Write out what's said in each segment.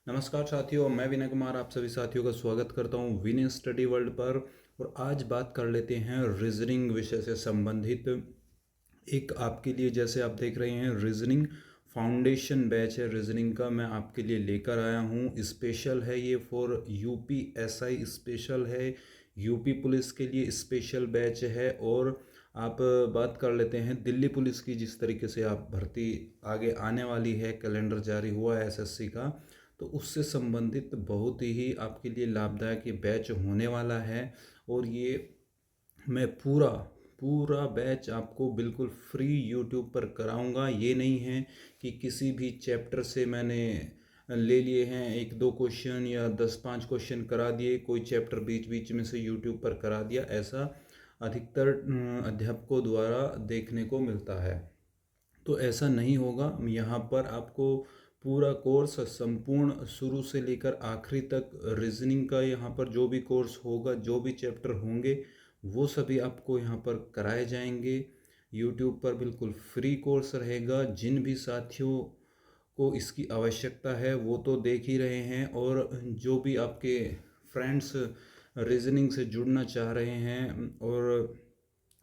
नमस्कार साथियों, मैं विनय कुमार आप सभी साथियों का स्वागत करता हूं विनय स्टडी वर्ल्ड पर। और आज बात कर लेते हैं रीजनिंग विषय से संबंधित एक आपके लिए, जैसे आप देख रहे हैं, रीजनिंग फाउंडेशन बैच है। रीजनिंग का मैं आपके लिए लेकर आया हूं। स्पेशल है ये फॉर यूपीएसआई, स्पेशल है यूपी पुलिस के लिए स्पेशल बैच है। और आप बात कर लेते हैं दिल्ली पुलिस की, जिस तरीके से आप भर्ती आगे आने वाली है, कैलेंडर जारी हुआ है एसएससी का, तो उससे संबंधित बहुत ही आपके लिए लाभदायक ये बैच होने वाला है। और ये मैं पूरा पूरा बैच आपको बिल्कुल फ्री यूट्यूब पर कराऊंगा। ये नहीं है कि किसी भी चैप्टर से मैंने ले लिए हैं एक दो क्वेश्चन या 10-5 क्वेश्चन करा दिए, कोई चैप्टर बीच बीच में से यूट्यूब पर करा दिया, ऐसा अधिकतर अध्यापकों द्वारा देखने को मिलता है। तो ऐसा नहीं होगा। यहाँ पर आपको पूरा कोर्स संपूर्ण शुरू से लेकर आखिरी तक रीजनिंग का यहाँ पर जो भी कोर्स होगा, जो भी चैप्टर होंगे, वो सभी आपको यहाँ पर कराए जाएंगे। यूट्यूब पर बिल्कुल फ्री कोर्स रहेगा। जिन भी साथियों को इसकी आवश्यकता है वो तो देख ही रहे हैं, और जो भी आपके फ्रेंड्स रीजनिंग से जुड़ना चाह रहे हैं और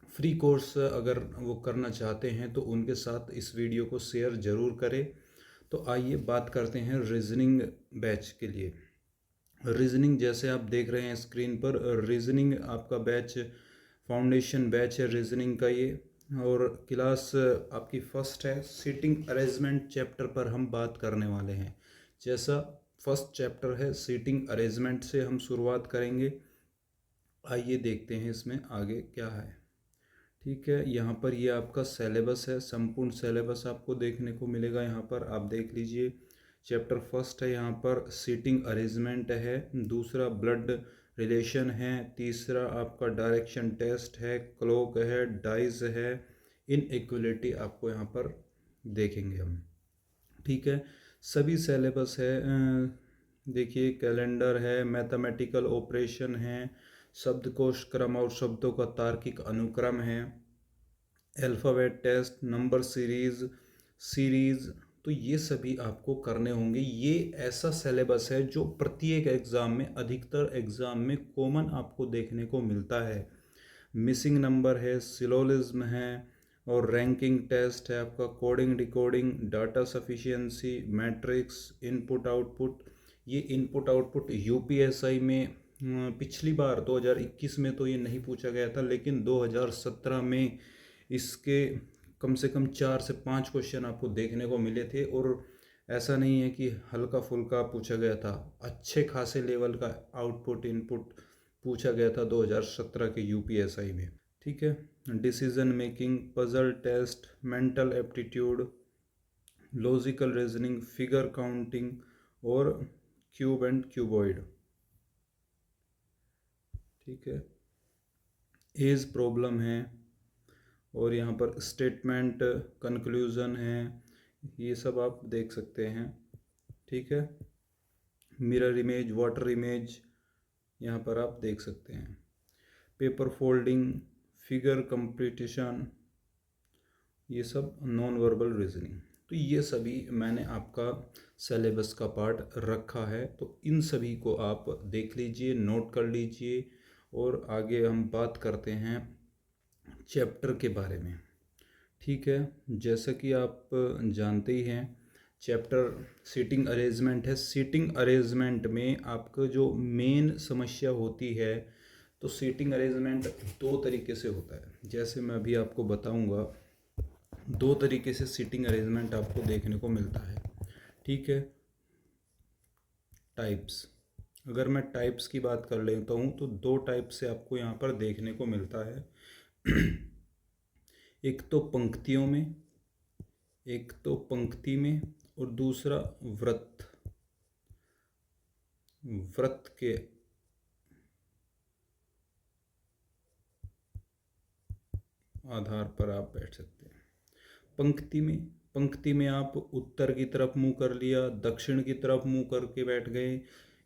फ्री कोर्स अगर वो करना चाहते हैं, तो उनके साथ इस वीडियो को शेयर ज़रूर करें। तो आइए बात करते हैं रीजनिंग बैच के लिए। रीजनिंग जैसे आप देख रहे हैं स्क्रीन पर, रीजनिंग आपका बैच फाउंडेशन बैच है रीजनिंग का ये। और क्लास आपकी फर्स्ट है। सीटिंग अरेंजमेंट चैप्टर पर हम बात करने वाले हैं। जैसा फर्स्ट चैप्टर है सीटिंग अरेंजमेंट से हम शुरुआत करेंगे। आइए देखते हैं इसमें आगे क्या है। ठीक है, यहाँ पर ये आपका सिलेबस है। संपूर्ण सिलेबस आपको देखने को मिलेगा। यहाँ पर आप देख लीजिए, चैप्टर फर्स्ट है, यहाँ पर सीटिंग अरेंजमेंट है। दूसरा ब्लड रिलेशन है। तीसरा आपका डायरेक्शन टेस्ट है, क्लॉक है, डाइज है, इनइक्वलिटी आपको यहाँ पर देखेंगे हम। ठीक है, सभी सिलेबस है। देखिए, कैलेंडर है, मैथमेटिकल ऑपरेशन है, शब्दकोश क्रम और शब्दों का तार्किक अनुक्रम है, अल्फ़ाबेट टेस्ट, नंबर सीरीज, तो ये सभी आपको करने होंगे। ये ऐसा सिलेबस है जो प्रत्येक एग्ज़ाम में, अधिकतर एग्ज़ाम में कॉमन आपको देखने को मिलता है। मिसिंग नंबर है, सिलोलिज्म है, और रैंकिंग टेस्ट है आपका, coding decoding, data sufficiency, matrix, input output. ये इनपुट आउटपुट यूपीएसआई में पिछली बार 2021 में तो ये नहीं पूछा गया था, लेकिन 2017 में इसके कम से कम 4 से 5 क्वेश्चन आपको देखने को मिले थे। और ऐसा नहीं है कि हल्का फुल्का पूछा गया था, अच्छे खासे लेवल का आउटपुट इनपुट पूछा गया था 2017 के यूपीएसआई में। ठीक है, decision making, puzzle test, mental aptitude, logical reasoning, figure counting, और क्यूब एंड क्यूबॉइड। ठीक है, एज प्रॉब्लम है, और यहाँ पर स्टेटमेंट कंक्लूजन है, ये सब आप देख सकते हैं। ठीक है, मिरर इमेज, वाटर इमेज, यहाँ पर आप देख सकते हैं। पेपर फोल्डिंग, फिगर कंपटीशन, ये सब नॉन वर्बल रीजनिंग। तो ये सभी मैंने आपका सिलेबस का पार्ट रखा है, तो इन सभी को आप देख लीजिए, नोट कर लीजिए। और आगे हम बात करते हैं चैप्टर के बारे में। ठीक है, जैसा कि आप जानते ही हैं, चैप्टर सीटिंग अरेंजमेंट है। सीटिंग अरेंजमेंट में आपका जो मेन समस्या होती है, तो सीटिंग अरेंजमेंट दो तरीके से होता है। जैसे मैं अभी आपको बताऊंगा, दो तरीके से सीटिंग अरेंजमेंट आपको देखने को मिलता है। ठीक है, टाइप्स, अगर मैं टाइप्स की बात कर लेता हूँ तो दो टाइप से आपको यहाँ पर देखने को मिलता है। एक तो पंक्तियों में, एक तो पंक्ति में, और दूसरा वृत्त। वृत्त के आधार पर आप बैठ सकते हैं। पंक्ति में आप उत्तर की तरफ मुंह कर लिया, दक्षिण की तरफ मुंह करके बैठ गए,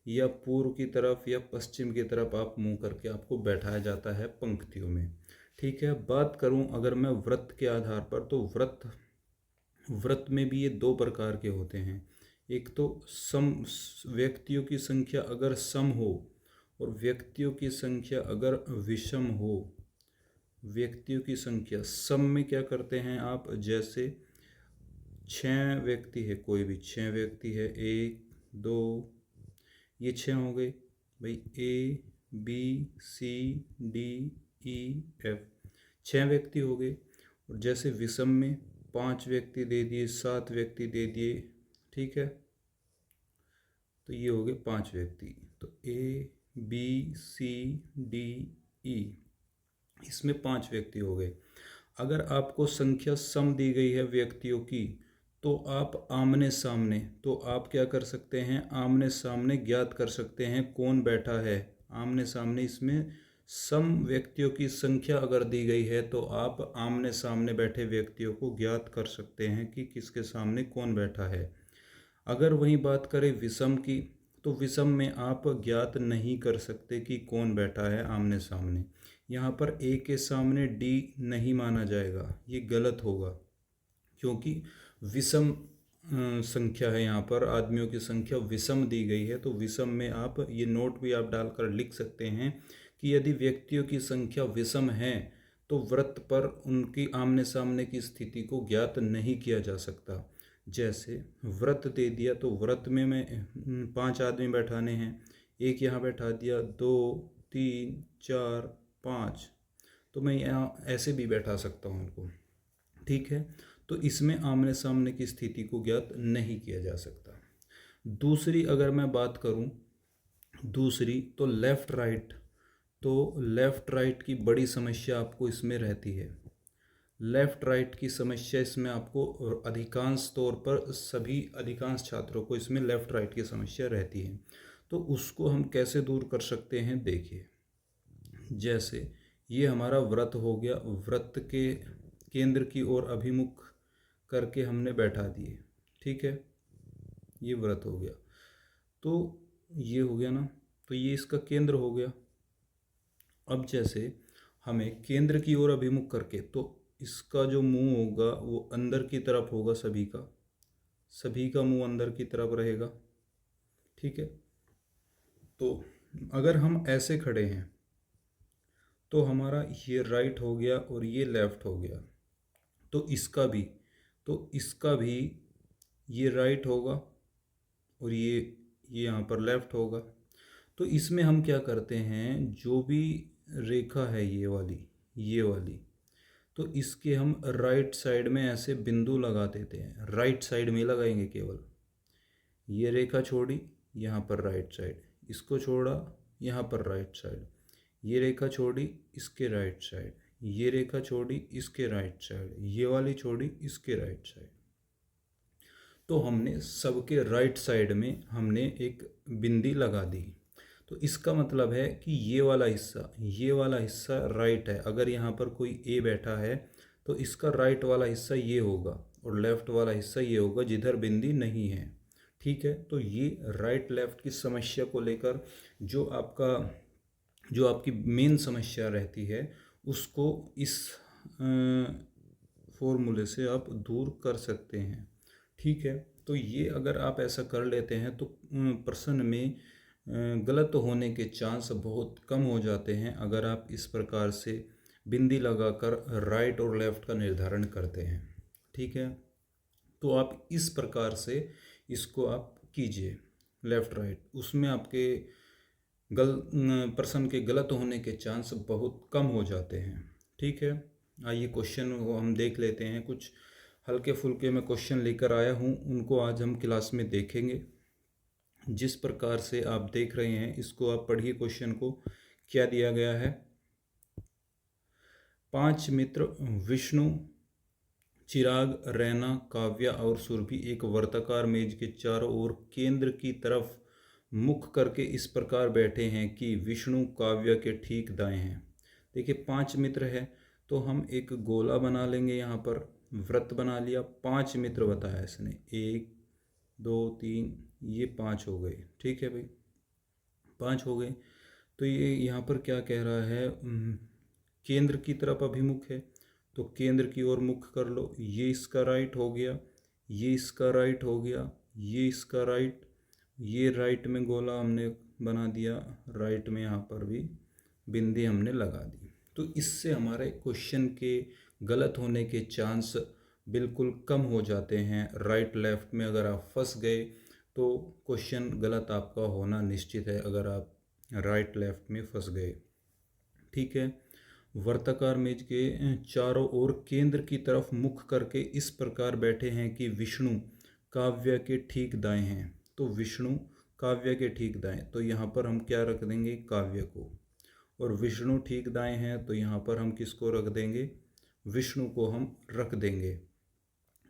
या पूर्व की तरफ या पश्चिम की तरफ आप मुंह करके आपको बैठाया जाता है पंक्तियों में। ठीक है, बात करूं अगर मैं वृत्त के आधार पर, तो वृत्त में भी ये दो प्रकार के होते हैं। एक तो सम व्यक्तियों की संख्या अगर सम हो और व्यक्तियों की संख्या अगर विषम हो, व्यक्तियों की संख्या सम में क्या करते हैं आप, जैसे 6 व्यक्ति है, कोई भी 6 व्यक्ति है, 1 2, ये 6 हो गए भाई, ABCDEF, 6 व्यक्ति हो गए। और जैसे विषम में 5 व्यक्ति दे दिए, 7 व्यक्ति दे दिए, ठीक है, तो ये हो गए 5 व्यक्ति। तो ABCDE, इसमें 5 व्यक्ति हो गए। अगर आपको संख्या सम दी गई है व्यक्तियों की, तो आप आमने सामने, तो आप क्या कर सकते हैं, आमने सामने ज्ञात कर सकते हैं कौन बैठा है। आमने सामने इसमें सम व्यक्तियों की संख्या अगर दी गई है तो आप आमने सामने बैठे व्यक्तियों को ज्ञात कर सकते हैं कि किसके सामने कौन बैठा है। अगर वहीं बात करें विषम की, तो विषम में आप ज्ञात नहीं कर सकते कि कौन बैठा है आमने सामने। यहाँ पर ए के सामने डी नहीं माना जाएगा, ये गलत होगा, क्योंकि विषम संख्या है, यहाँ पर आदमियों की संख्या विषम दी गई है। तो विषम में आप ये नोट भी आप डालकर लिख सकते हैं कि यदि व्यक्तियों की संख्या विषम है तो व्रत पर उनकी आमने सामने की स्थिति को ज्ञात नहीं किया जा सकता। जैसे व्रत दे दिया, तो व्रत में मैं 5 आदमी बैठाने हैं, एक यहाँ बैठा दिया, 2 3 4 5, तो मैं यहाँ ऐसे भी बैठा सकता हूँ उनको, ठीक है। तो इसमें आमने सामने की स्थिति को ज्ञात नहीं किया जा सकता। दूसरी अगर मैं बात करूं, दूसरी तो लेफ़्ट राइट, तो लेफ़्ट राइट की बड़ी समस्या आपको इसमें रहती है। लेफ़्ट राइट की समस्या इसमें आपको अधिकांश तौर पर अधिकांश छात्रों को इसमें लेफ़्ट राइट की समस्या रहती है। तो उसको हम कैसे दूर कर सकते हैं, देखिए, जैसे ये हमारा व्रत हो गया, व्रत के केंद्र की ओर अभिमुख करके हमने बैठा दिए, ठीक है, ये व्रत हो गया, तो ये हो गया ना, तो ये इसका केंद्र हो गया। अब जैसे हमें केंद्र की ओर अभिमुख करके, तो इसका जो मुंह होगा वो अंदर की तरफ होगा, सभी का मुंह अंदर की तरफ रहेगा, ठीक है। तो अगर हम ऐसे खड़े हैं तो हमारा ये राइट हो गया और ये लेफ़्ट हो गया, तो इसका भी ये राइट होगा और ये यहाँ पर लेफ़्ट होगा। तो इसमें हम क्या करते हैं, जो भी रेखा है ये वाली, तो इसके हम राइट साइड में ऐसे बिंदु लगा देते हैं, राइट साइड में लगाएंगे केवल। ये रेखा छोड़ी, यहाँ पर राइट साइड, इसको छोड़ा, यहाँ पर राइट साइड, ये रेखा छोड़ी, इसके राइट साइड, ये रेखा छोड़ी, इसके राइट साइड, ये वाली छोड़ी, इसके राइट साइड। तो हमने सबके राइट साइड में हमने एक बिंदी लगा दी। तो इसका मतलब है कि ये वाला हिस्सा राइट है। अगर यहाँ पर कोई ए बैठा है तो इसका राइट वाला हिस्सा ये होगा और लेफ़्ट वाला हिस्सा ये होगा जिधर बिंदी नहीं है, ठीक है। तो ये राइट लेफ़्ट की समस्या को लेकर जो आपकी मेन समस्या रहती है उसको इस फॉर्मूले से आप दूर कर सकते हैं, ठीक है। तो ये अगर आप ऐसा कर लेते हैं तो प्रश्न में गलत होने के चांस बहुत कम हो जाते हैं, अगर आप इस प्रकार से बिंदी लगाकर राइट और लेफ़्ट का निर्धारण करते हैं, ठीक है। तो आप इस प्रकार से इसको आप कीजिए, लेफ़्ट राइट, उसमें आपके प्रश्न के गलत होने के चांस बहुत कम हो जाते हैं, ठीक है। आइए क्वेश्चन को हम देख लेते हैं। कुछ हल्के फुल्के मैं क्वेश्चन लेकर आया हूँ, उनको आज हम क्लास में देखेंगे। जिस प्रकार से आप देख रहे हैं इसको आप पढ़िए। क्वेश्चन को क्या दिया गया है, 5 मित्र विष्णु, चिराग, रैना, काव्या और सुरभि एक वर्ताकार मेज के चारों ओर केंद्र की तरफ मुख करके इस प्रकार बैठे हैं कि विष्णु काव्या के ठीक दाएं हैं। देखिए 5 मित्र है तो हम एक गोला बना लेंगे, यहाँ पर व्रत बना लिया, 5 मित्र बताया इसने, 1 2 3, ये 5 हो गए, ठीक है भाई, 5 हो गए। तो ये यहाँ पर क्या कह रहा है, केंद्र की तरफ अभिमुख है तो केंद्र की ओर मुख कर लो, ये इसका राइट हो गया, ये इसका राइट हो गया, ये इसका राइट, ये राइट में गोला हमने बना दिया, राइट में यहाँ पर भी बिंदी हमने लगा दी। तो इससे हमारे क्वेश्चन के गलत होने के चांस बिल्कुल कम हो जाते हैं। राइट लेफ्ट में अगर आप फंस गए तो क्वेश्चन गलत आपका होना निश्चित है, अगर आप राइट लेफ्ट में फंस गए। ठीक है। वर्ताकार मेज के चारों ओर केंद्र की तरफ मुख करके इस प्रकार बैठे हैं कि विष्णु काव्य के ठीक दाएं हैं। तो विष्णु काव्य के ठीक दाएं, तो यहाँ पर हम क्या रख देंगे, काव्य को। और विष्णु ठीक दाएं हैं तो यहाँ पर हम किसको रख देंगे, विष्णु को हम रख देंगे।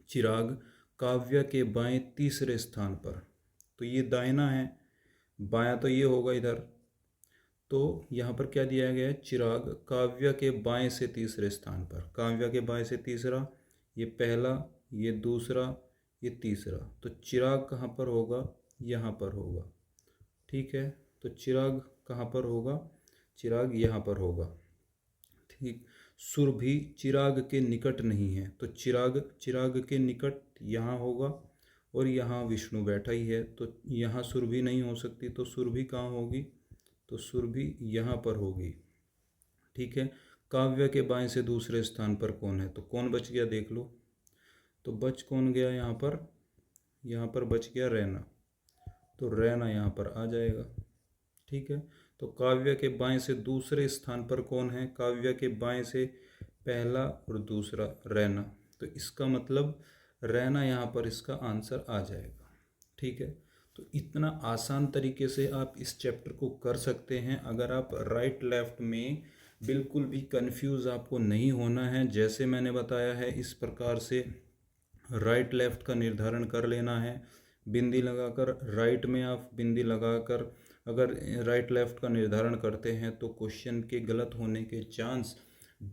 चिराग काव्य के बाएं तीसरे स्थान पर, तो ये दाहिना है, बायां तो ये होगा इधर। तो यहाँ पर क्या दिया गया है, चिराग काव्य के बाएं से तीसरे स्थान पर। काव्य के बाएं से तीसरा, ये पहला, ये दूसरा, ये तीसरा। तो चिराग कहाँ पर होगा, यहाँ पर होगा। ठीक है। तो चिराग कहाँ पर होगा, चिराग यहाँ पर होगा। ठीक। सुरभि चिराग के निकट नहीं है, तो चिराग चिराग के निकट यहाँ होगा, और यहाँ विष्णु बैठा ही है, तो यहाँ सुरभि नहीं हो सकती। तो सुरभि कहाँ होगी, तो सुरभि यहाँ पर होगी। ठीक है। काव्य के बाएं से दूसरे स्थान पर कौन है, तो कौन बच गया देख लो। तो बच कौन गया यहाँ पर बच गया रैना, तो रैना यहाँ पर आ जाएगा। ठीक है। तो काव्य के बाएं से दूसरे स्थान पर कौन है, काव्य के बाएं से पहला और दूसरा रैना, तो इसका मतलब रैना यहाँ पर इसका आंसर आ जाएगा। ठीक है। तो इतना आसान तरीके से आप इस चैप्टर को कर सकते हैं। अगर आप राइट लेफ्ट में बिल्कुल भी कंफ्यूज आपको नहीं होना है, जैसे मैंने बताया है इस प्रकार से राइट लेफ्ट का निर्धारण कर लेना है। बिंदी लगाकर, राइट में आप बिंदी लगाकर अगर राइट लेफ्ट का निर्धारण करते हैं तो क्वेश्चन के गलत होने के चांस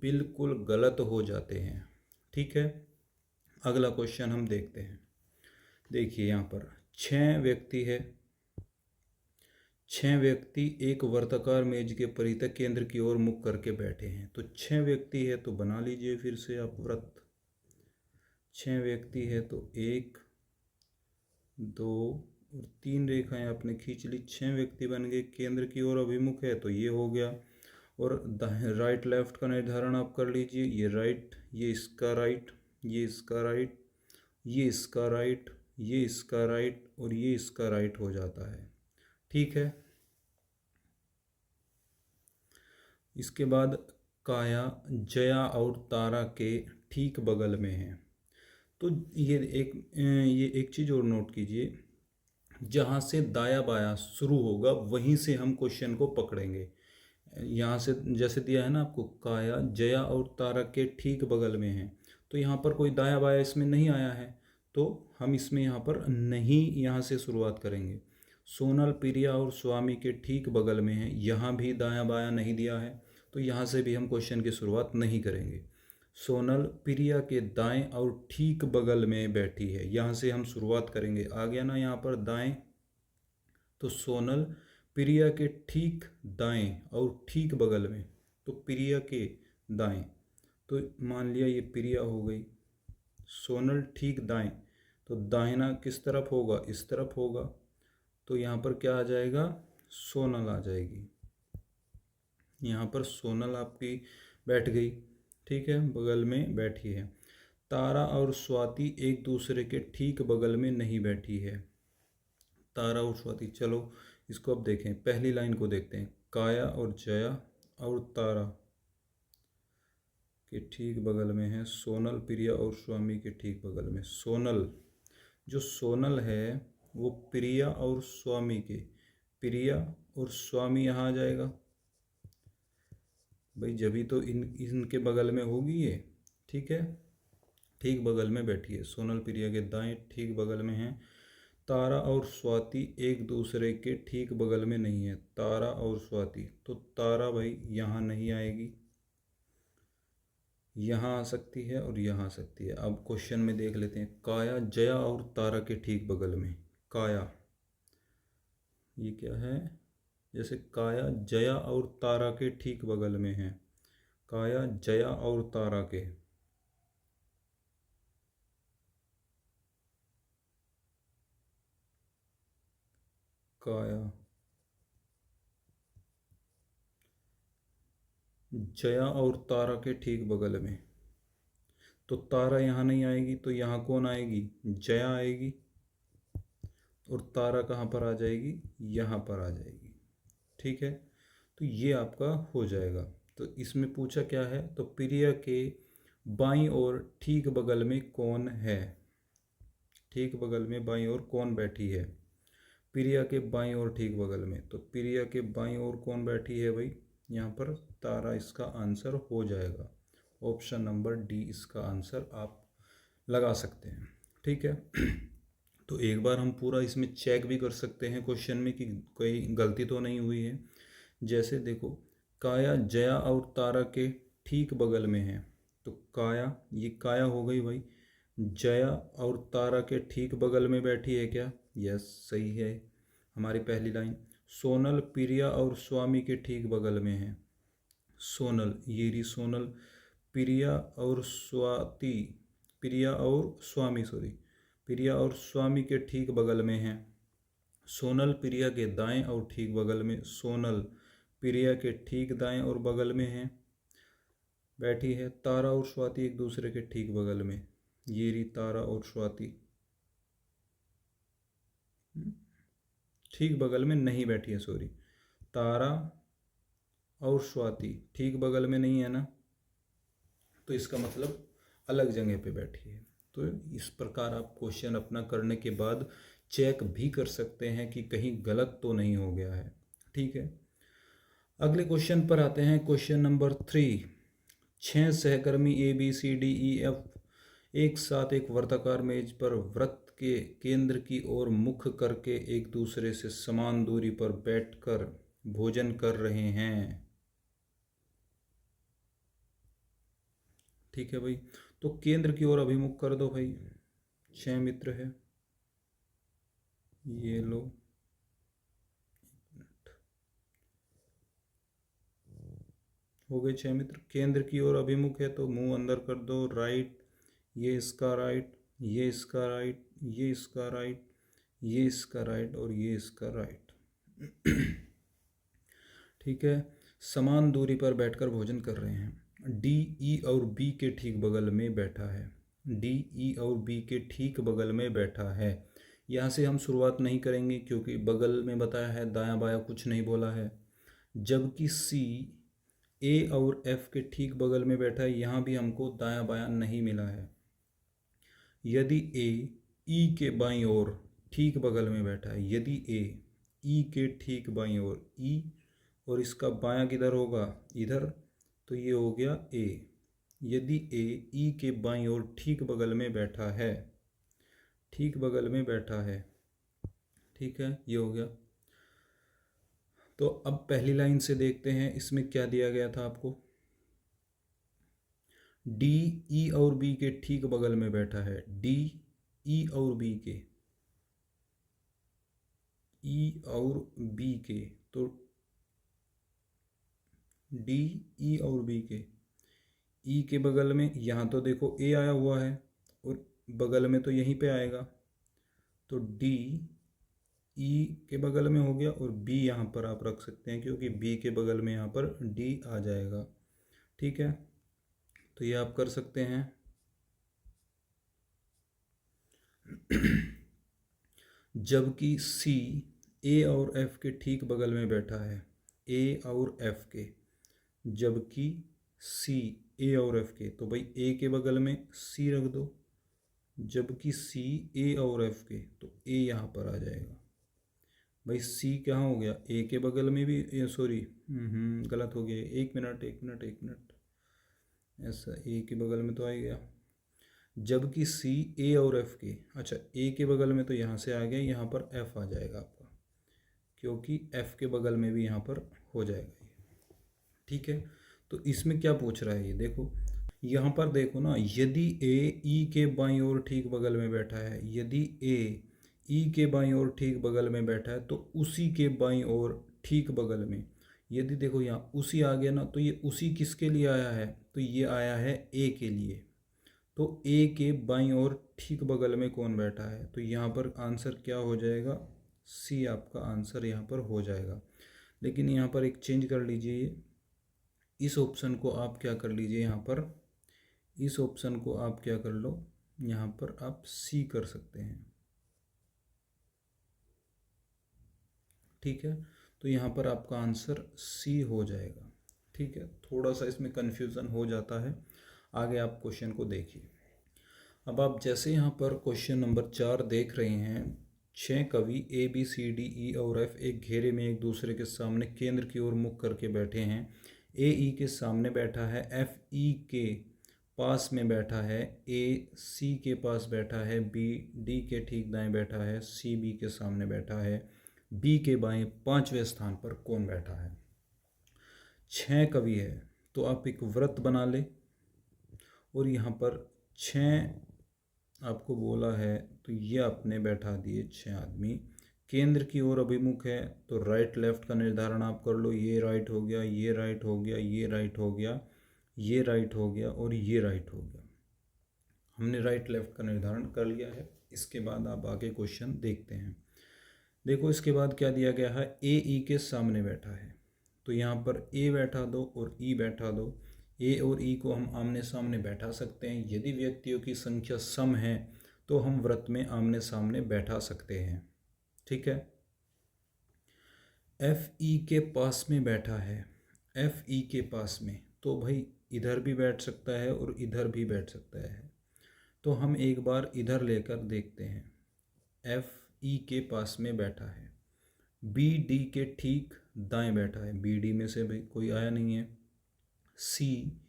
बिल्कुल गलत हो जाते हैं। ठीक है। अगला क्वेश्चन हम देखते हैं। देखिए यहाँ पर 6 व्यक्ति है, 6 व्यक्ति एक वर्ताकार मेज के परितः केंद्र की ओर मुख करके बैठे हैं। तो 6 व्यक्ति है तो बना लीजिए फिर से आप व्रत। 6 व्यक्ति है तो 1 2 और 3 रेखाएं आपने खींच ली, 6 व्यक्ति बन गए। केंद्र की ओर अभिमुख है तो ये हो गया। और राइट लेफ्ट का निर्धारण आप कर लीजिए, ये राइट, ये इसका राइट, ये इसका राइट, ये इसका राइट, ये इसका राइट, और ये इसका राइट हो जाता है। ठीक है। इसके बाद काया जया और तारा के ठीक बगल में है। तो ये एक चीज़ और नोट कीजिए, जहाँ से दाया बाया शुरू होगा वहीं से हम क्वेश्चन को पकड़ेंगे। यहाँ से जैसे दिया है ना आपको, काया जया और तारा के ठीक बगल में है, तो यहाँ पर कोई दाया बाया इसमें नहीं आया है, तो हम इसमें यहाँ पर नहीं, यहाँ से शुरुआत करेंगे। सोनल प्रिया और स्वामी के ठीक बगल में है, यहाँ भी दाया बाया नहीं दिया है, तो यहाँ से भी हम क्वेश्चन की शुरुआत नहीं करेंगे। सोनल प्रिया के दाएं और ठीक बगल में बैठी है, यहाँ से हम शुरुआत करेंगे। आ गया ना यहाँ पर दाएं, तो सोनल प्रिया के ठीक दाएं और ठीक बगल में, तो प्रिया के दाएं, तो मान लिया ये प्रिया हो गई। सोनल ठीक दाएं, तो दाहिना किस तरफ होगा, इस तरफ होगा, तो यहाँ पर क्या आ जाएगा, सोनल आ जाएगी। यहाँ पर सोनल आपकी बैठ गई। ठीक है, बगल में बैठी है। तारा और स्वाति एक दूसरे के ठीक बगल में नहीं बैठी है। तारा और स्वाति, चलो इसको अब देखें, पहली लाइन को देखते हैं। काया और जया और तारा के ठीक बगल में है सोनल प्रिया और स्वामी के ठीक बगल में। सोनल, जो सोनल है वो प्रिया और स्वामी के, प्रिया और स्वामी यहाँ आ जाएगा भाई, जभी तो इनके बगल में होगी ये। ठीक है, ठीक बगल में बैठी है। सोनल प्रिया के दाएं ठीक बगल में है। तारा और स्वाति एक दूसरे के ठीक बगल में नहीं है, तारा और स्वाति, तो तारा भाई यहाँ नहीं आएगी, यहाँ आ सकती है और यहाँ आ सकती है। अब क्वेश्चन में देख लेते हैं, काया जया और तारा के ठीक बगल में। काया, ये क्या है, जैसे काया जया और तारा के ठीक बगल में है, काया जया और तारा के, काया, जया और तारा के ठीक बगल में। तो तारा यहाँ नहीं आएगी, तो यहाँ कौन आएगी? जया आएगी। और तारा कहाँ पर आ जाएगी? यहाँ पर आ जाएगी। ठीक है, तो ये आपका हो जाएगा। तो इसमें पूछा क्या है? तो प्रिया के बाईं ओर ठीक बगल में कौन है? ठीक बगल में बाईं ओर कौन बैठी है? प्रिया के बाईं ओर ठीक बगल में, तो प्रिया के बाईं ओर कौन बैठी है भाई? यहाँ पर तारा इसका आंसर हो जाएगा। ऑप्शन नंबर डी इसका आंसर आप लगा सकते हैं। ठीक है, तो एक बार हम पूरा इसमें चेक भी कर सकते हैं क्वेश्चन में कि कोई गलती तो नहीं हुई है। जैसे देखो, काया जया और तारा के ठीक बगल में है, तो काया, ये काया हो गई भाई। जया और तारा के ठीक बगल में बैठी है क्या? यस, सही है हमारी पहली लाइन। सोनल प्रिया और स्वामी के ठीक बगल में है। सोनल, ये रही सोनल। प्रिया और स्वाति, प्रिया और स्वामी, सॉरी, प्रिया और स्वामी के ठीक बगल में है। सोनल प्रिया के दाएं और ठीक बगल में, सोनल प्रिया के ठीक दाएं और बगल में है, बैठी है। तारा और स्वाति एक दूसरे के ठीक बगल में, ये रही तारा और स्वाति। ठीक बगल में नहीं बैठी है, सॉरी, तारा और स्वाति ठीक बगल में नहीं है ना, तो इसका मतलब अलग जगह पे बैठी है। तो इस प्रकार आप क्वेश्चन अपना करने के बाद चेक भी कर सकते हैं कि कहीं गलत तो नहीं हो गया है। ठीक है, अगले क्वेश्चन पर आते हैं। Question number 3। 6 सहकर्मी ABCDEF एक साथ एक वर्ताकार मेज पर वृत्त के केंद्र की ओर मुख करके एक दूसरे से समान दूरी पर बैठकर भोजन कर रहे हैं। ठीक है भाई, तो केंद्र की ओर अभिमुख कर दो भाई। 6 मित्र है, ये लो, हो गए 6 मित्र। केंद्र की ओर अभिमुख है तो मुंह अंदर कर दो, राइट, ये इसका राइट, ये इसका राइट, ये इसका राइट, ये इसका राइट और ये इसका राइट। ठीक है, समान दूरी पर बैठकर भोजन कर रहे हैं। डी, ई और बी के ठीक बगल में बैठा है। डी, ई और बी के ठीक बगल में बैठा है। यहाँ से हम शुरुआत नहीं करेंगे क्योंकि बगल में बताया है, दायां बायां कुछ नहीं बोला है। जबकि सी ए और एफ के ठीक बगल में बैठा है, यहाँ भी हमको दायां बायां नहीं मिला है। यदि ए ई के बाईं ओर ठीक बगल में बैठा है, यदि ए ई के ठीक बाईं ओर, ई और इसका बायां किधर होगा? इधर, तो ये हो गया ए। यदि ए ई के बाईं ओर ठीक बगल में बैठा है, ठीक बगल में बैठा है, ठीक है, ये हो गया। तो अब पहली लाइन से देखते हैं इसमें क्या दिया गया था आपको। डी ई और बी के ठीक बगल में बैठा है। डी ई और बी के, ई और बी के, तो डी ई और बी के, ई के बगल में, यहाँ तो देखो ए आया हुआ है और बगल में तो यहीं पे आएगा, तो डी ई के बगल में हो गया और बी यहाँ पर आप रख सकते हैं क्योंकि बी के बगल में यहाँ पर डी आ जाएगा। ठीक है, तो ये आप कर सकते हैं। जबकि सी ए और एफ के ठीक बगल में बैठा है, ए और एफ के, जबकि सी ए और एफ के, तो भाई ए के बगल में सी रख दो। जबकि सी ए और एफ के, तो ए यहाँ पर आ जाएगा। भाई सी कहाँ हो गया? ए के बगल में भी, सॉरी गलत हो गया, एक मिनट, ऐसा ए के बगल में तो आ गया। जबकि सी ए और एफ के, अच्छा ए के बगल में तो यहाँ से आ गया, यहाँ पर एफ आ जाएगा आपका, क्योंकि एफ के बगल में भी यहाँ पर हो जाएगा ये। ठीक है, तो इसमें क्या पूछ रहा है ये देखो, यहाँ पर देखो ना, यदि ए ई के बाईं ओर ठीक बगल में बैठा है, यदि ए ई के बाईं ओर ठीक बगल में बैठा है, तो उसी के बाईं ओर ठीक बगल में, यदि देखो यहाँ उसी आ गया ना, तो ये उसी किसके लिए आया है? तो ये आया है ए के लिए। तो ए के बाईं ओर ठीक बगल में कौन बैठा है? तो यहाँ पर आंसर क्या हो जाएगा? सी आपका आंसर यहाँ पर हो जाएगा। लेकिन यहाँ पर एक चेंज कर लीजिए, इस ऑप्शन को आप क्या कर लीजिए, यहाँ पर इस ऑप्शन को आप क्या कर लो, यहाँ पर आप सी कर सकते हैं। ठीक है, तो यहाँ पर आपका आंसर सी हो जाएगा। ठीक है, थोड़ा सा इसमें कन्फ्यूज़न हो जाता है। आगे आप क्वेश्चन को देखिए। अब आप जैसे यहाँ पर क्वेश्चन नंबर 4 देख रहे हैं, 6 कवि A B C D E और एफ एक घेरे में एक दूसरे के सामने केंद्र की ओर मुख करके बैठे हैं। ए ई के सामने बैठा है, एफ ई के पास में बैठा है, ए सी के पास बैठा है, बी डी के ठीक दाएं बैठा है, सी बी के सामने बैठा है, बी के बाएं 5वें स्थान पर कौन बैठा है। 6 कवि है तो आप एक व्रत बना ले और यहाँ पर 6 आपको बोला है तो ये आपने बैठा दिए 6 आदमी। केंद्र की ओर अभिमुख है तो राइट लेफ्ट का निर्धारण आप कर लो। ये राइट हो गया, ये राइट हो गया, ये राइट हो गया, ये राइट हो गया और ये राइट हो गया। हमने राइट लेफ्ट का निर्धारण कर लिया है। इसके बाद आप आगे क्वेश्चन देखते हैं। देखो इसके बाद क्या दिया गया है, ए ई के सामने बैठा है तो यहाँ पर ए बैठा दो और ई बैठा दो। ए और ई को हम आमने सामने बैठा सकते हैं। यदि व्यक्तियों की संख्या सम है तो हम व्रत में आमने सामने बैठा सकते हैं। ठीक है, एफ ई के पास में बैठा है, एफ ई के पास में तो भाई इधर भी बैठ सकता है और इधर भी बैठ सकता है। तो हम एक बार इधर लेकर देखते हैं। एफ ई के पास में बैठा है, बी डी के ठीक दाएं बैठा है, बी डी में से भाई कोई आया नहीं है। सी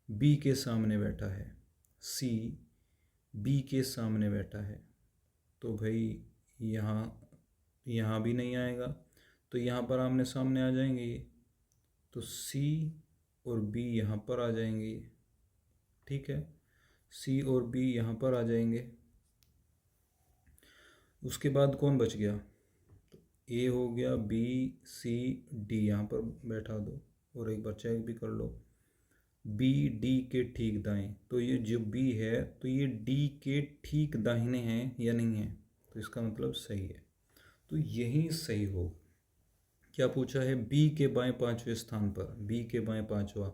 बी के सामने बैठा है, सी बी के सामने बैठा है तो भाई यहाँ भी नहीं आएगा तो यहाँ पर आमने सामने आ जाएंगे ये, तो सी और बी यहाँ पर आ जाएंगे। ठीक है, सी और बी यहाँ पर आ जाएंगे। उसके बाद कौन बच गया, तो ए हो गया, बी सी डी यहाँ पर बैठा दो और एक बार चेक भी कर लो। बी डी के ठीक दाएं तो ये जो बी है तो ये डी के ठीक दाहिने हैं या नहीं है, तो इसका मतलब सही है। तो यही सही हो। क्या पूछा है, बी के बाएं 5वें स्थान पर, बी के बाएं 5वां,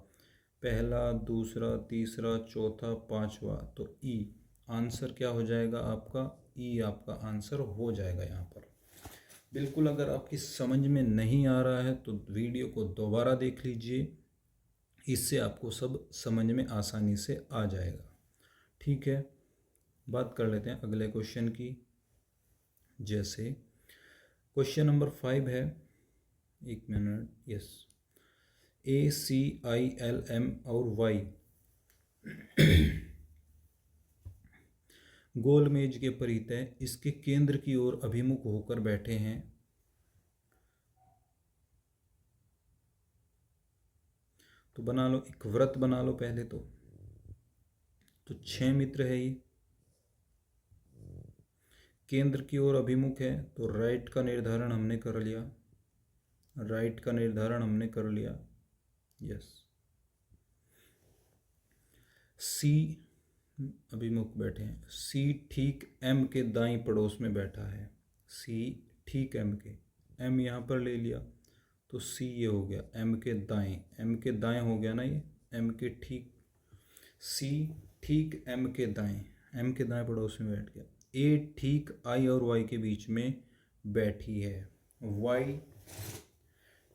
पहला दूसरा तीसरा चौथा 5वां, तो ई आंसर क्या हो जाएगा आपका, ई आपका आंसर हो जाएगा यहाँ पर। बिल्कुल अगर आपकी समझ में नहीं आ रहा है तो वीडियो को दोबारा देख लीजिए, इससे आपको सब समझ में आसानी से आ जाएगा। ठीक है, बात कर लेते हैं अगले क्वेश्चन की। जैसे क्वेश्चन नंबर 5 है, एक minute, yes, A C I L M और वाई गोल मेज के परितः इसके केंद्र की ओर अभिमुख होकर बैठे हैं। तो बना लो, एक व्रत बना लो पहले तो 6 मित्र है ये, केंद्र की ओर अभिमुख है तो राइट का निर्धारण हमने कर लिया, राइट का निर्धारण हमने कर लिया, यस। सी अभिमुख बैठे हैं, सी ठीक एम के दाईं पड़ोस में बैठा है, सी ठीक एम के, एम यहाँ पर ले लिया तो सी ये हो गया एम के दाएं, एम के दाएं हो गया ना ये, एम के ठीक, सी ठीक एम के दाएं, एम के दाएं पड़ोस में बैठ गया। ए ठीक आई और वाई के बीच में बैठी है, वाई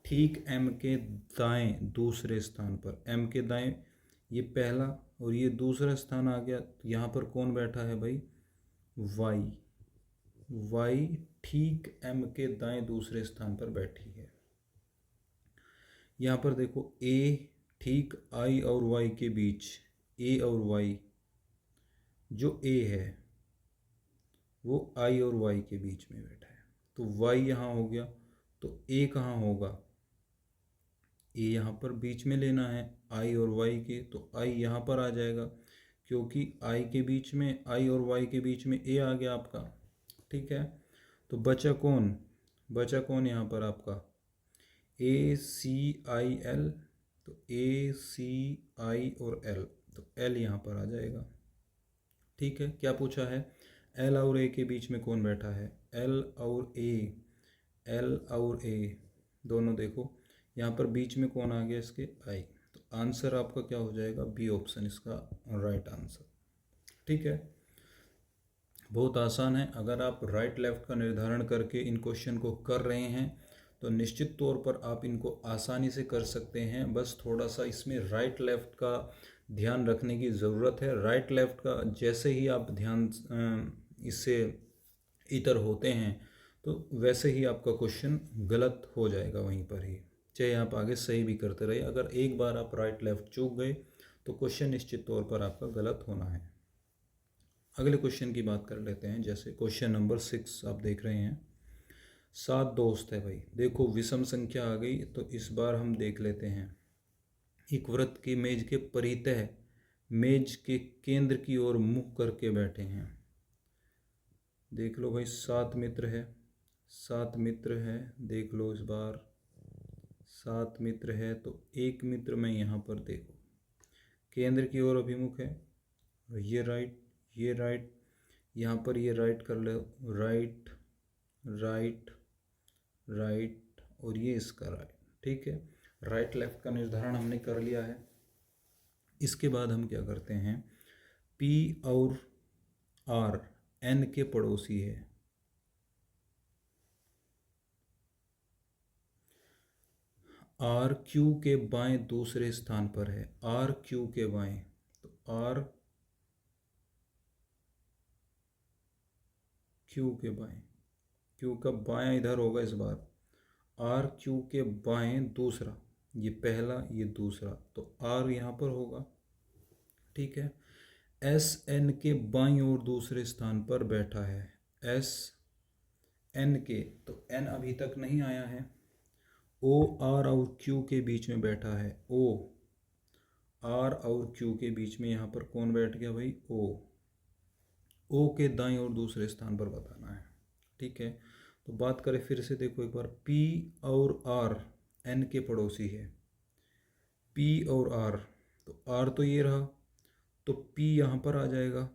ठीक एम के दाएं दूसरे स्थान पर, एम के दाएं ये पहला और ये दूसरा स्थान आ गया, तो यहाँ पर कौन बैठा है भाई, वाई, वाई ठीक एम के दाएं दूसरे स्थान पर बैठी है। यहाँ पर देखो ए ठीक आई और वाई के बीच, ए और वाई, जो ए है वो आई और वाई के बीच में बैठा है, तो वाई यहाँ हो गया तो ए कहाँ होगा, ए यहाँ पर बीच में लेना है आई और वाई के, तो आई यहाँ पर आ जाएगा क्योंकि आई के बीच में, आई और वाई के बीच में ए आ गया आपका। ठीक है, तो बचा कौन, बचा कौन यहाँ पर आपका, ए सी आई एल, तो ए सी आई और एल, तो एल यहाँ पर आ जाएगा। ठीक है, क्या पूछा है, एल और ए के बीच में कौन बैठा है, एल और ए एल और ए दोनों देखो, यहाँ पर बीच में कौन आ गया इसके, आई। तो आंसर आपका क्या हो जाएगा, बी ऑप्शन इसका राइट आंसर। ठीक है, बहुत आसान है। अगर आप राइट लेफ्ट का निर्धारण करके इन क्वेश्चन को कर रहे हैं तो निश्चित तौर पर आप इनको आसानी से कर सकते हैं। बस थोड़ा सा इसमें राइट लेफ्ट का ध्यान रखने की ज़रूरत है। राइट लेफ्ट का जैसे ही आप ध्यान इससे इतर होते हैं तो वैसे ही आपका क्वेश्चन गलत हो जाएगा वहीं पर ही, चाहे आप आगे सही भी करते रहे। अगर एक बार आप राइट लेफ्ट चूक गए तो क्वेश्चन निश्चित तौर पर आपका गलत होना है। अगले क्वेश्चन की बात कर लेते हैं। जैसे क्वेश्चन नंबर 6 आप देख रहे हैं, 7 दोस्त है भाई। देखो विषम संख्या आ गई, तो इस बार हम देख लेते हैं। एक वृत्त की मेज के परितः मेज के केंद्र की ओर मुख करके बैठे हैं। देख लो भाई, 7 मित्र है, 7 मित्र है। देख लो इस बार 7 मित्र है, तो एक मित्र में यहाँ पर देखो केंद्र की ओर अभिमुख है, ये राइट, ये राइट, यहाँ पर ये राइट कर लो, राइट राइट राइट, और ये इसका राइट। ठीक है, राइट लेफ्ट का निर्धारण हमने कर लिया है। इसके बाद हम क्या करते हैं, P और R N के पड़ोसी है। R Q के बाएं दूसरे स्थान पर है, R Q के बाएं, तो R Q के बाएं, Q का बायां इधर होगा इस बार, R Q के बाएं दूसरा, ये पहला ये दूसरा, तो R यहाँ पर होगा। ठीक है, S N के बाईं ओर दूसरे स्थान पर बैठा है, S N के, तो N अभी तक नहीं आया है। O R और Q के बीच में बैठा है, O R और Q के बीच में यहाँ पर कौन बैठ गया भाई, O। O के दाईं ओर दूसरे स्थान पर बताना है। ठीक है, तो बात करें फिर से, देखो एक बार, P और R N के पड़ोसी है, P और R, तो R तो ये रहा, तो P यहाँ पर आ जाएगा,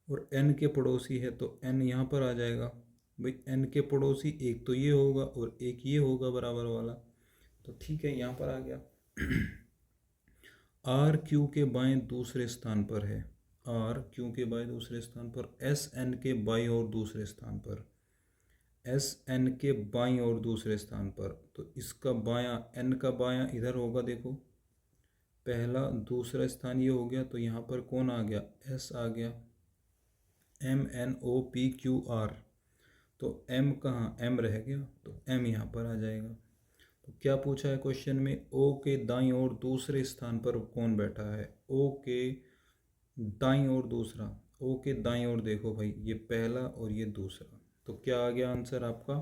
और N के पड़ोसी है तो N यहाँ पर आ जाएगा। भाई N के पड़ोसी एक तो ये होगा और एक ये होगा बराबर वाला, तो ठीक है यहाँ पर आ गया। R Q के बाएं दूसरे स्थान पर है, R Q के बाएं दूसरे स्थान पर, S N के बाईं और दूसरे स्थान पर, S N के बाईं और दूसरे स्थान पर, तो इसका बायां, N का बायां इधर होगा, देखो पहला दूसरा स्थान ये हो गया, तो यहाँ पर कौन आ गया, S आ गया, M N O P Q R, तो M कहाँ, M रह गया, तो M यहाँ पर आ जाएगा। तो क्या पूछा है क्वेश्चन में, O के दाईं ओर दूसरे स्थान पर कौन बैठा है, O के दाईं ओर दूसरा, O के दाईं ओर देखो भाई, ये पहला और ये दूसरा, तो क्या आ गया आंसर आपका,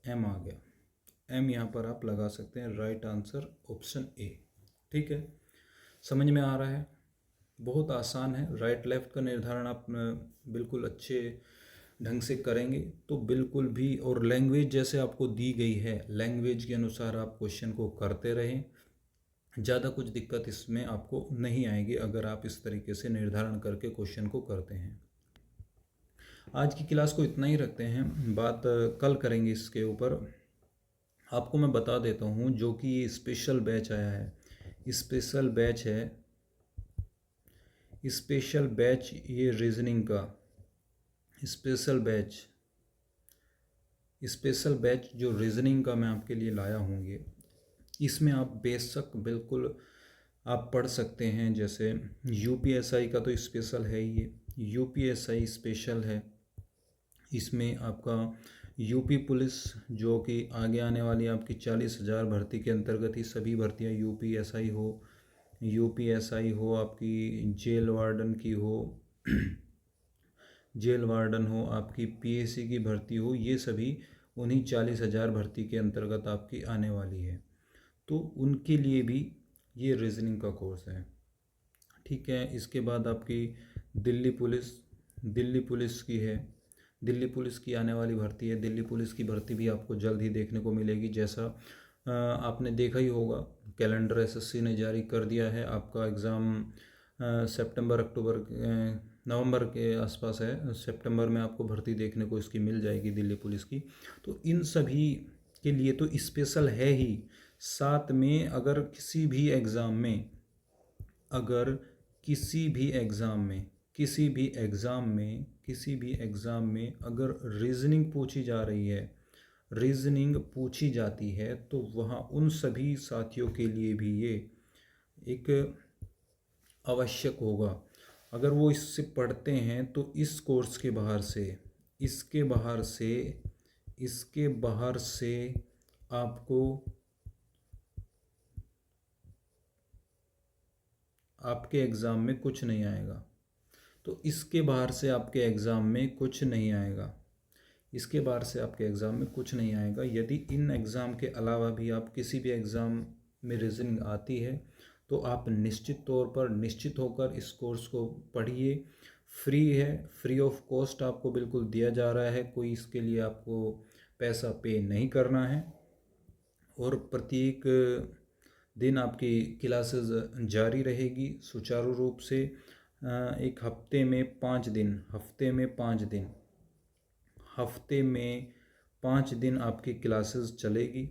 M आ गया। M यहाँ पर आप लगा सकते हैं, राइट आंसर ऑप्शन ए। ठीक है, समझ में आ रहा है, बहुत आसान है। राइट लेफ्ट का निर्धारण आप बिल्कुल अच्छे ढंग से करेंगे तो बिल्कुल भी, और लैंग्वेज जैसे आपको दी गई है, लैंग्वेज के अनुसार आप क्वेश्चन को करते रहें, ज़्यादा कुछ दिक्कत इसमें आपको नहीं आएगी अगर आप इस तरीके से निर्धारण करके क्वेश्चन को करते हैं। आज की क्लास को इतना ही रखते हैं, बात कल करेंगे इसके ऊपर। आपको मैं बता देता हूँ, जो कि ये स्पेशल बैच आया है, स्पेशल बैच है, स्पेशल बैच, ये रीजनिंग का स्पेशल बैच जो रीजनिंग का मैं आपके लिए लाया हूँ, ये इसमें आप बेशक बिल्कुल आप पढ़ सकते हैं। जैसे यूपीएसआई का तो स्पेशल है ही, ये यूपीएसआई स्पेशल है। इसमें आपका यूपी पुलिस, जो कि आगे आने वाली आपकी 40,000 भर्ती के अंतर्गत ही सभी भर्तियाँ, यूपीएसआई हो, आपकी जेल वार्डन की हो, जेल वार्डन हो, आपकी पीएससी की भर्ती हो, ये सभी उन्हीं 40,000 भर्ती के अंतर्गत आपकी आने वाली है, तो उनके लिए भी ये रीजनिंग का कोर्स है। ठीक है, इसके बाद आपकी दिल्ली पुलिस की है, दिल्ली पुलिस की आने वाली भर्ती है। दिल्ली पुलिस की भर्ती भी आपको जल्द ही देखने को मिलेगी। जैसा आपने देखा ही होगा, कैलेंडर एसएससी ने जारी कर दिया है, आपका एग्ज़ाम सितंबर अक्टूबर नवंबर के आसपास है, सितंबर में आपको भर्ती देखने को इसकी मिल जाएगी दिल्ली पुलिस की। तो इन सभी के लिए तो स्पेशल है ही। साथ में अगर किसी भी एग्ज़ाम में, अगर किसी भी एग्ज़ाम में, अगर रीजनिंग पूछी जा रही है, रीजनिंग पूछी जाती है, तो वहाँ उन सभी साथियों के लिए भी ये एक आवश्यक होगा। अगर वो इससे पढ़ते हैं तो इस कोर्स के बाहर से, इसके बाहर से आपको आपके एग्ज़ाम में कुछ नहीं आएगा। तो इसके बाहर से आपके एग्ज़ाम में कुछ नहीं आएगा, इसके बाहर से आपके एग्ज़ाम में कुछ नहीं आएगा। यदि इन एग्ज़ाम के अलावा भी आप किसी भी एग्ज़ाम में रीजनिंग आती है तो आप निश्चित तौर पर, निश्चित होकर इस कोर्स को पढ़िए। फ्री है, फ्री ऑफ कॉस्ट आपको बिल्कुल दिया जा रहा है, कोई इसके लिए आपको पैसा पे नहीं करना है। और प्रत्येक दिन आपकी क्लासेस जारी रहेगी सुचारू रूप से। एक हफ्ते में 5 दिन, हफ्ते में 5 दिन आपकी क्लासेस चलेगी,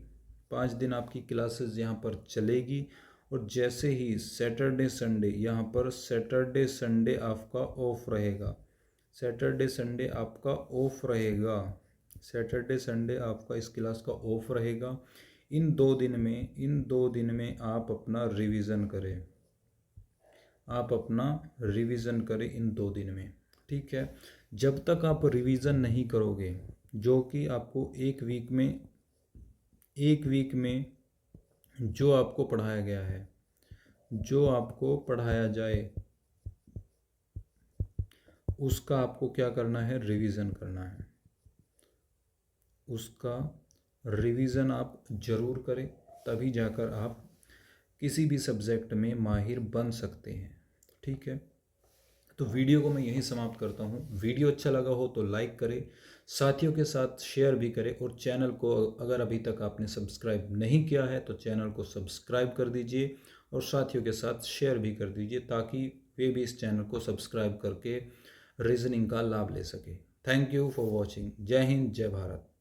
5 दिन आपकी क्लासेस यहाँ पर चलेगी। और जैसे ही सैटरडे संडे, यहाँ पर सैटरडे संडे आपका ऑफ रहेगा, सैटरडे संडे आपका ऑफ रहेगा, सैटरडे संडे आपका इस क्लास का ऑफ रहेगा। इन 2 दिन में आप अपना रिवीजन करें, इन 2 दिन में, ठीक है। जब तक आप रिवीजन नहीं करोगे, जो कि आपको एक वीक में जो आपको पढ़ाया गया है, जो आपको पढ़ाया जाए, उसका आपको क्या करना है, रिवीजन करना है। उसका रिवीजन आप ज़रूर करें, तभी जाकर आप किसी भी सब्जेक्ट में माहिर बन सकते हैं, ठीक है। तो वीडियो को मैं यहीं समाप्त करता हूँ। वीडियो अच्छा लगा हो तो लाइक करें, साथियों के साथ शेयर भी करें, और चैनल को अगर अभी तक आपने सब्सक्राइब नहीं किया है तो चैनल को सब्सक्राइब कर दीजिए और साथियों के साथ शेयर भी कर दीजिए, ताकि वे भी इस चैनल को सब्सक्राइब करके रीजनिंग का लाभ ले सके। Thank you for watching. जय हिंद, जय भारत।